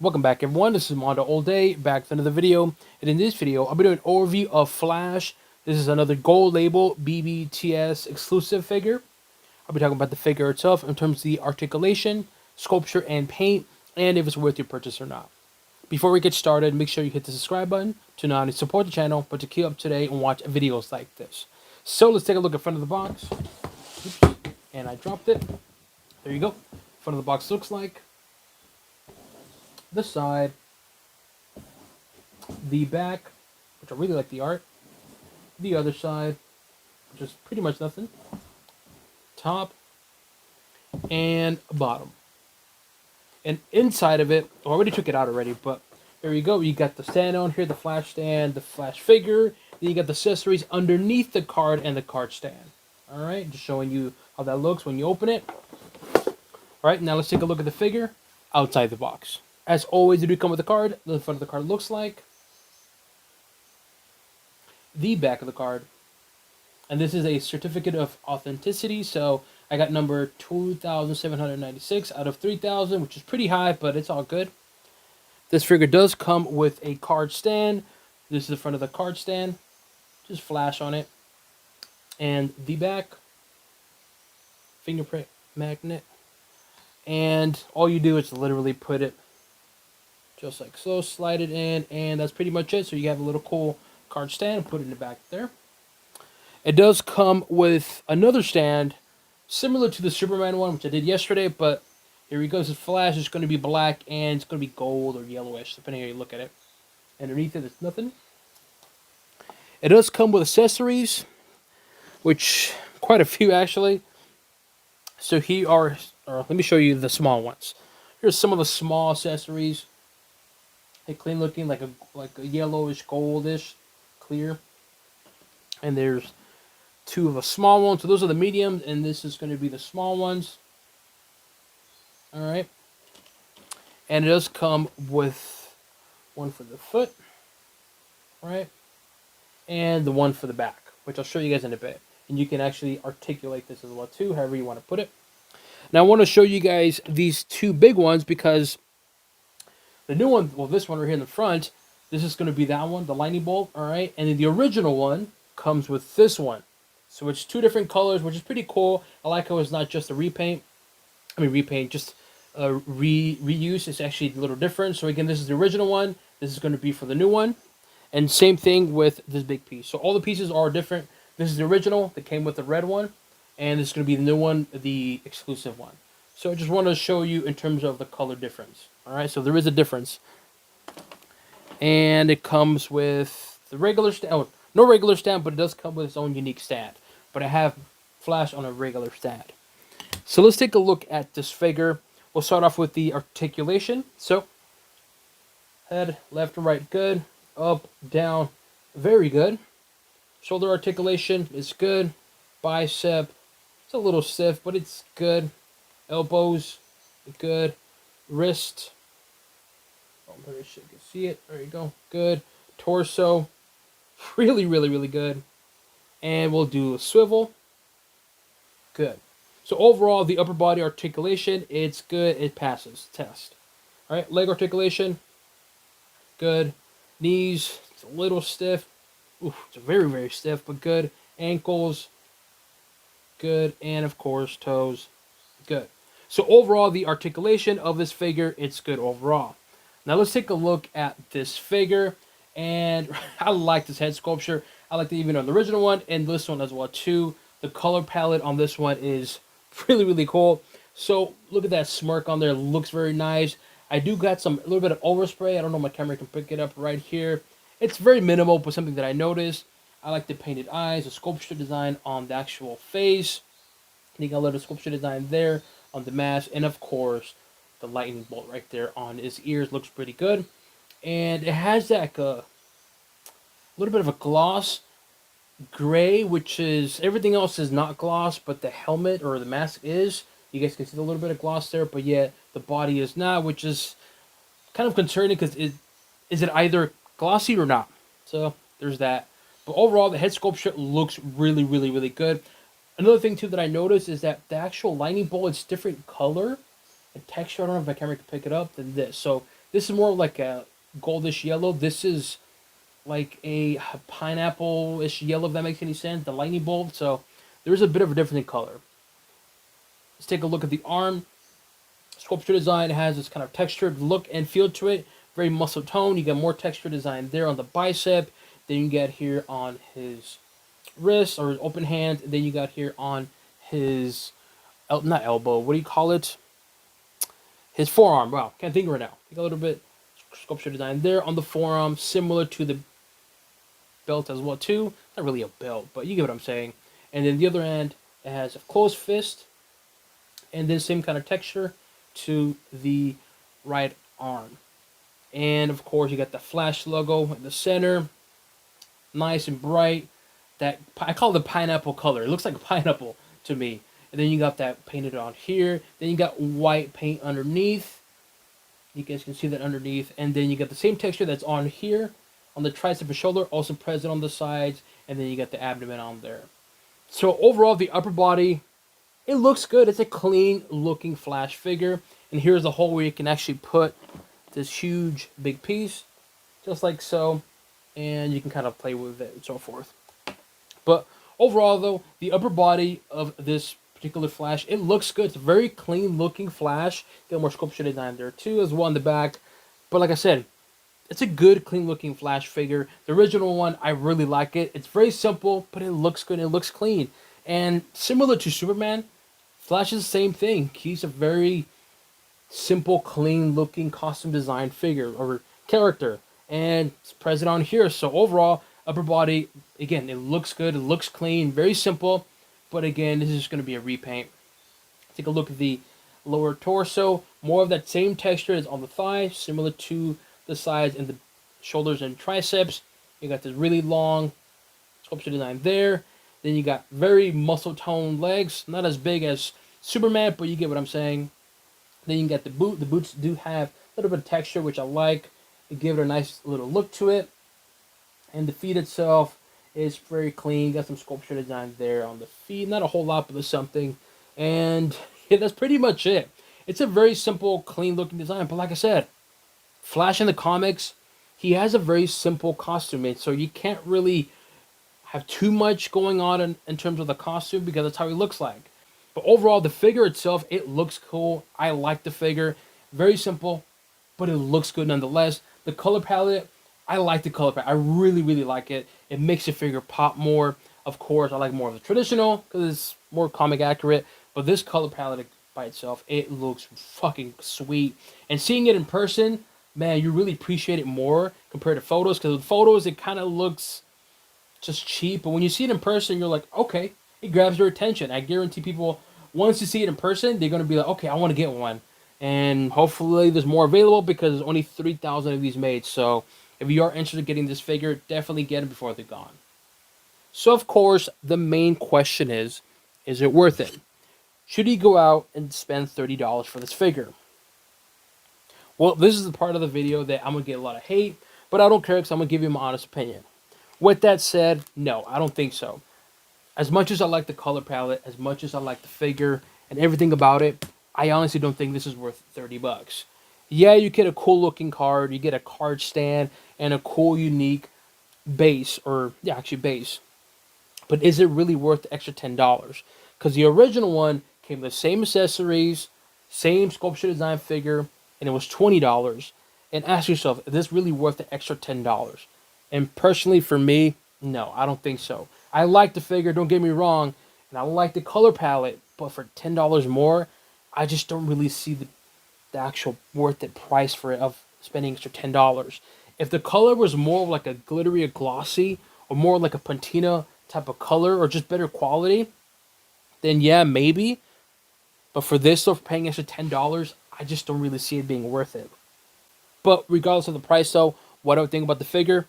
Welcome back everyone, this is MandoAllDay, back with another video, and in this video, I'll be doing an overview of Flash. This is another gold label BBTS exclusive figure. I'll be talking about the figure itself in terms of the articulation, sculpture, and paint, and if it's worth your purchase or not. Before we get started, make sure you hit the subscribe button to not only support the channel, but to keep up to date and watch videos like this. So let's take a look at front of the box. Oops, and I dropped it. There you go. Front of the box looks like. The side, the back, which I really like the art, the other side, which is pretty much nothing, top, and bottom. And inside of it, I already took it out already, but there you go. You got the stand on here, the Flash stand, the Flash figure, then you got the accessories underneath the card and the card stand. Alright, just showing you how that looks when you open it. Alright, now let's take a look at the figure outside the box. As always, they do come with a card. The front of the card looks like. The back of the card. And this is a certificate of authenticity. So I got number 2,796 out of 3,000, which is pretty high, but it's all good. This figure does come with a card stand. This is the front of the card stand. Just Flash on it. And the back. Fingerprint magnet. And all you do is literally put it just like so, slide it in, and that's pretty much it. So you have a little cool card stand, put it in the back there. It does come with another stand, similar to the Superman one, which I did yesterday, but here we go. This is Flash. It's going to be black, and it's going to be gold or yellowish, depending on how you look at it. Underneath it, there's nothing. It does come with accessories, which, quite a few actually. So here are, let me show you the small ones. Here's some of the small accessories. Hey, clean looking, like a yellowish, goldish, clear. And there's two of the small ones. So those are the mediums, and this is going to be the small ones. All right. And it does come with one for the foot, right? And the one for the back, which I'll show you guys in a bit. And you can actually articulate this as well too, however you want to put it. Now I want to show you guys these two big ones because the new one, well, this one right here in the front, this is going to be that one, the lightning bolt, all right? And then the original one comes with this one. So it's two different colors, which is pretty cool. I like how it's not just a repaint. Just a reuse. It's actually a little different. So again, this is the original one. This is going to be for the new one. And same thing with this big piece. So all the pieces are different. This is the original that came with the red one. And this is going to be the new one, the exclusive one. So I just wanted to show you in terms of the color difference. All right, so there is a difference. And it comes with the regular stand. Oh, no regular stand, but it does come with its own unique stand. But I have Flash on a regular stand. So let's take a look at this figure. We'll start off with the articulation. So head, left and right, good. Up, down, very good. Shoulder articulation is good. Bicep, it's a little stiff, but it's good. Elbows, good. Wrist, oh, very sure you can see it. There you go. Good. Torso, really, really, really good. And we'll do a swivel. Good. So overall, the upper body articulation, it's good. It passes test. All right, leg articulation, good. Knees, it's a little stiff. Oof, it's very, very stiff, but good. Ankles, good. And of course, toes, good. So overall, the articulation of this figure, it's good overall. Now let's take a look at this figure. And I like this head sculpture. I like it even on the original one and this one as well too. The color palette on this one is really, really cool. So look at that smirk on there. It looks very nice. I do got a little bit of overspray. I don't know if my camera can pick it up right here. It's very minimal, but something that I noticed. I like the painted eyes, the sculpture design on the actual face. You got a little sculpture design there on the mask, and of course the lightning bolt right there on his ears looks pretty good. And it has that little bit of a gloss gray, which is, everything else is not gloss, but the helmet or the mask is. You guys can see a little bit of gloss there, but yet the body is not, which is kind of concerning because is it either glossy or not? So there's that. But overall, the head sculpture looks really, really, really good. Another thing too that I noticed is that the actual lightning bolt is different color and texture. I don't know if my camera can pick it up than this. So This is more like a goldish yellow. This is like a pineapple-ish yellow, if that makes any sense. The lightning bolt. So there's a bit of a difference in color. Let's take a look at the arm. Sculpture design has this kind of textured look and feel to it. Very muscle tone. You get more texture design there on the bicep. Then you get here on his wrist or his open hand. Then you got here on his not elbow. What do you call it? His forearm. Wow, can't think right now. Take a little bit sculpture design there on the forearm, similar to the belt as well too. Not really a belt, but you get what I'm saying. And then the other end, it has a closed fist, and then same kind of texture to the right arm. And of course, you got the Flash logo in the center, nice and bright. That I call it the pineapple color. It looks like a pineapple to me. And then you got that painted on here. Then you got white paint underneath. You guys can see that underneath. And then you got the same texture that's on here, on the tricep and shoulder, also present on the sides. And then you got the abdomen on there. So overall, the upper body, it looks good. It's a clean looking Flash figure. And here's the hole where you can actually put this huge big piece, just like so. And you can kind of play with it and so forth. But overall, though, the upper body of this particular Flash, it looks good. It's a very clean looking Flash. Got more sculpture design there too, as well on the back. But like I said, it's a good, clean looking Flash figure. The original one, I really like it. It's very simple, but it looks good. It looks clean. And similar to Superman, Flash is the same thing. He's a very simple, clean looking costume design figure or character. And it's present on here. So overall, upper body, again, it looks good. It looks clean. Very simple. But again, this is just going to be a repaint. Take a look at the lower torso. More of that same texture is on the thigh, similar to the sides and the shoulders and triceps. You got this really long sculpture design there. Then you got very muscle toned legs. Not as big as Superman, but you get what I'm saying. Then you got the boot. The boots do have a little bit of texture, which I like. They give it a nice little look to it. And the feet itself is very clean. Got some sculpture design there on the feet. Not a whole lot, but there's something. And yeah, that's pretty much it. It's a very simple, clean looking design. But like I said, Flash in the comics, he has a very simple costume. So you can't really have too much going on in terms of the costume because that's how he looks like. But overall, the figure itself, it looks cool. I like the figure. Very simple, but it looks good nonetheless. The color palette, I like the color palette. I really, really like it. It makes the figure pop more. Of course, I like more of the traditional because it's more comic accurate. But this color palette by itself, it looks fucking sweet. And seeing it in person, man, you really appreciate it more compared to photos. Because with photos, it kind of looks just cheap. But when you see it in person, you're like, okay, it grabs your attention. I guarantee people, once you see it in person, they're going to be like, okay, I want to get one. And hopefully there's more available because there's only 3,000 of these made. So if you are interested in getting this figure, definitely get it before they're gone. So of course, the main question is it worth it? Should you go out and spend $30 for this figure? Well, this is the part of the video that I'm going to get a lot of hate, but I don't care because I'm going to give you my honest opinion. With that said, no, I don't think so. As much as I like the color palette, as much as I like the figure and everything about it, I honestly don't think this is worth $30. Yeah, you get a cool looking card, you get a card stand, and a cool unique base, base. But is it really worth the extra $10? Because the original one came with the same accessories, same sculpture design figure, and it was $20. And ask yourself, is this really worth the extra $10? And personally, for me, no, I don't think so. I like the figure, don't get me wrong, and I like the color palette, but for $10 more, I just don't really see the actual worth it price for it of spending extra $10. If the color was more like a glittery or glossy, or more like a patina type of color, or just better quality, then yeah, maybe. But for this, so for paying extra $10, I just don't really see it being worth it. But regardless of the price though, what do I think about the figure?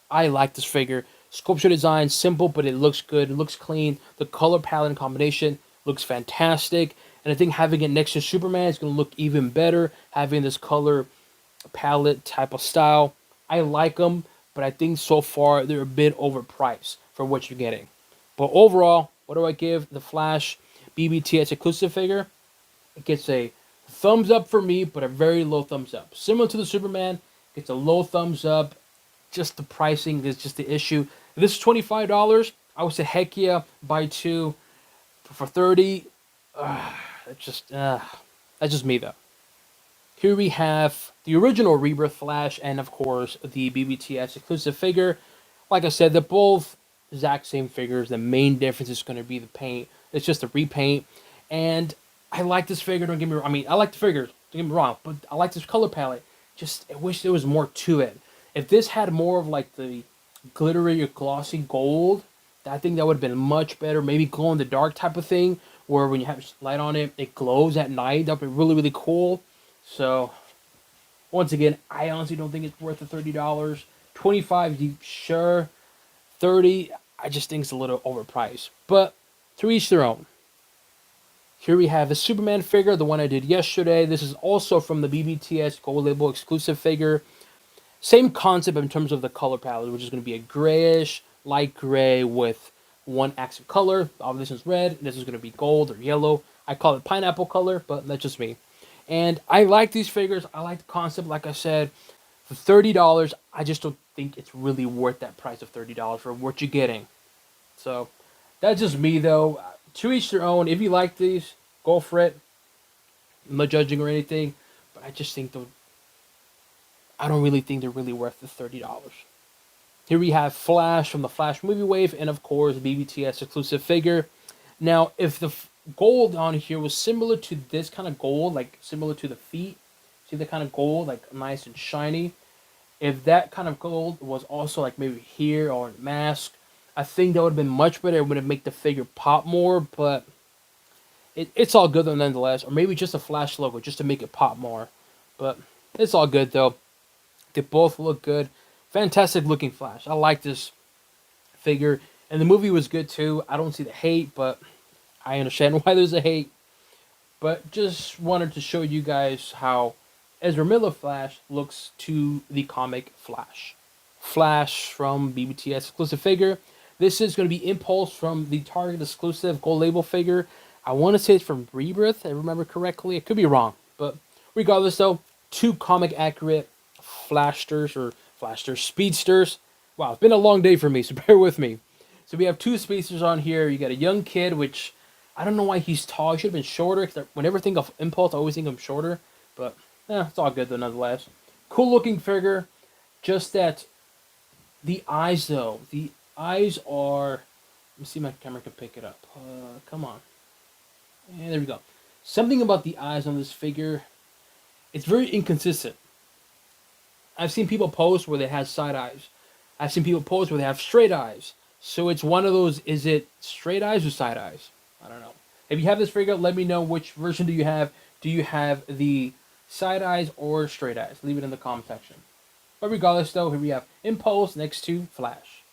I like this figure. Sculpture design, simple, but it looks good. It looks clean. The color palette and combination looks fantastic. And I think having it next to Superman is going to look even better. Having this color palette type of style. I like them, but I think so far they're a bit overpriced for what you're getting. But overall, what do I give the Flash BBTS Exclusive figure? It gets a Thumbs up for me, but a very low thumbs up. Similar to the Superman, gets a low thumbs up. Just the pricing is just the issue. If this is $25, I would say heck yeah, buy two. For 30, that's just me though. Here we have the original Rebirth Flash and of course the BBTS exclusive figure. Like I said, they're both exact same figures. The main difference is going to be the paint. It's just a repaint. And I like this figure, don't get me wrong. I mean, I like the figures, don't get me wrong, but I like this color palette. Just, I wish there was more to it. If this had more of like the glittery or glossy gold, I think that would have been much better. Maybe glow in the dark type of thing, where when you have light on it, it glows at night. That would be really, really cool. So, once again, I honestly don't think it's worth the $30. 25, sure. 30, I just think it's a little overpriced. But to each their own. Here we have the Superman figure, the one I did yesterday. This is also from the BBTS Gold Label exclusive figure. Same concept in terms of the color palette, which is going to be a grayish, light gray with one accent color. Obviously, this is red. This is going to be gold or yellow. I call it pineapple color, but that's just me. And I like these figures. I like the concept. Like I said, for $30, I just don't think it's really worth that price of $30 for what you're getting. So that's just me, though. To each their own. If you like these, go for it. I'm not judging or anything, but I just think I don't really think they're really worth the $30. Here we have Flash from the Flash movie wave, and of course, BBTS exclusive figure. Now, if the gold on here was similar to this kind of gold, like similar to the feet, see the kind of gold, like nice and shiny. If that kind of gold was also like maybe here or mask, I think that would have been much better. It would have made the figure pop more, but it's all good though nonetheless. Or maybe just a Flash logo just to make it pop more. But it's all good though. They both look good. Fantastic looking Flash. I like this figure. And the movie was good too. I don't see the hate, but I understand why there's a hate. But just wanted to show you guys how Ezra Miller Flash looks to the comic Flash. Flash from BBTS exclusive figure. This is going to be Impulse from the Target exclusive Gold Label figure. I want to say it's from Rebirth, if I remember correctly. It could be wrong. But regardless though, two comic accurate Flashters, Speedsters. Wow, it's been a long day for me, so bear with me. So we have two Speedsters on here. You got a young kid, which I don't know why he's tall. He should have been shorter. Cause whenever I think of Impulse, I always think of him shorter. But it's all good though nonetheless. Cool looking figure. Just that the eyes though. The eyes are... Let me see if my camera can pick it up. Come on. Yeah, there we go. Something about the eyes on this figure. It's very inconsistent. I've seen people post where they have side eyes. I've seen people post where they have straight eyes. So it's one of those, is it straight eyes or side eyes? I don't know. If you have this figure, let me know which version do you have. Do you have the side eyes or straight eyes? Leave it in the comment section. But regardless though, here we have Impulse next to Flash.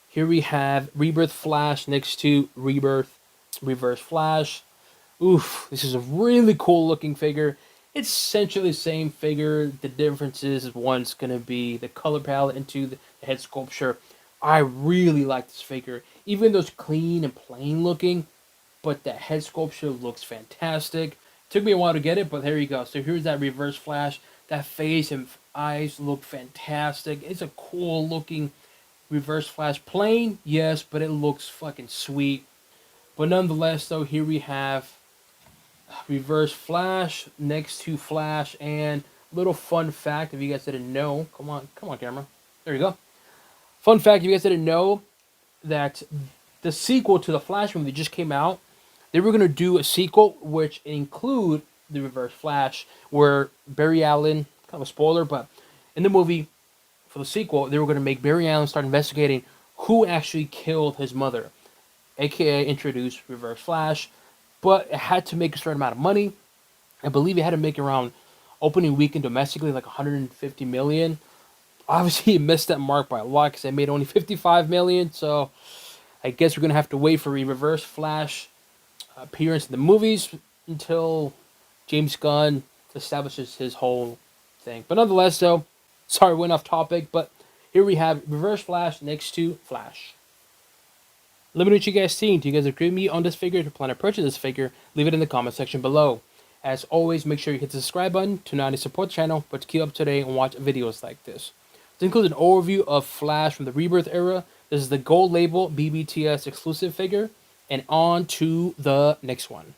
Here we have Rebirth Flash next to Rebirth Reverse Flash. Oof, this is a really cool looking figure. It's essentially the same figure. The difference is one's going to be the color palette into the head sculpture. I really like this figure. Even though it's clean and plain looking, but the head sculpture looks fantastic. Took me a while to get it, but there you go. So here's that Reverse Flash. That face and eyes look fantastic. It's a cool looking Reverse Flash. Plain, yes, but it looks fucking sweet. But nonetheless, though, here we have Reverse Flash next to Flash. And little fun fact, if you guys didn't know, come on camera, there you go. Fun fact, if you guys didn't know, that the sequel to the Flash movie just came out. They were going to do a sequel which include the Reverse Flash, where Barry Allen, kind of a spoiler, but in the movie for the sequel, they were going to make Barry Allen start investigating who actually killed his mother, aka introduce Reverse Flash. But it had to make a certain amount of money. I believe it had to make around opening weekend domestically like 150 million. Obviously, it missed that mark by a lot because it made only 55 million. So I guess we're gonna have to wait for a Reverse Flash appearance in the movies until James Gunn establishes his whole thing. But nonetheless, though, sorry, went off topic. But here we have Reverse Flash next to Flash. Let me know what you guys think. Do you guys agree with me on this figure? If you plan to purchase this figure, leave it in the comment section below. As always, make sure you hit the subscribe button to not only support the channel, but to keep up to date and watch videos like this. This includes an overview of Flash from the Rebirth era. This is the gold label BBTS exclusive figure. And on to the next one.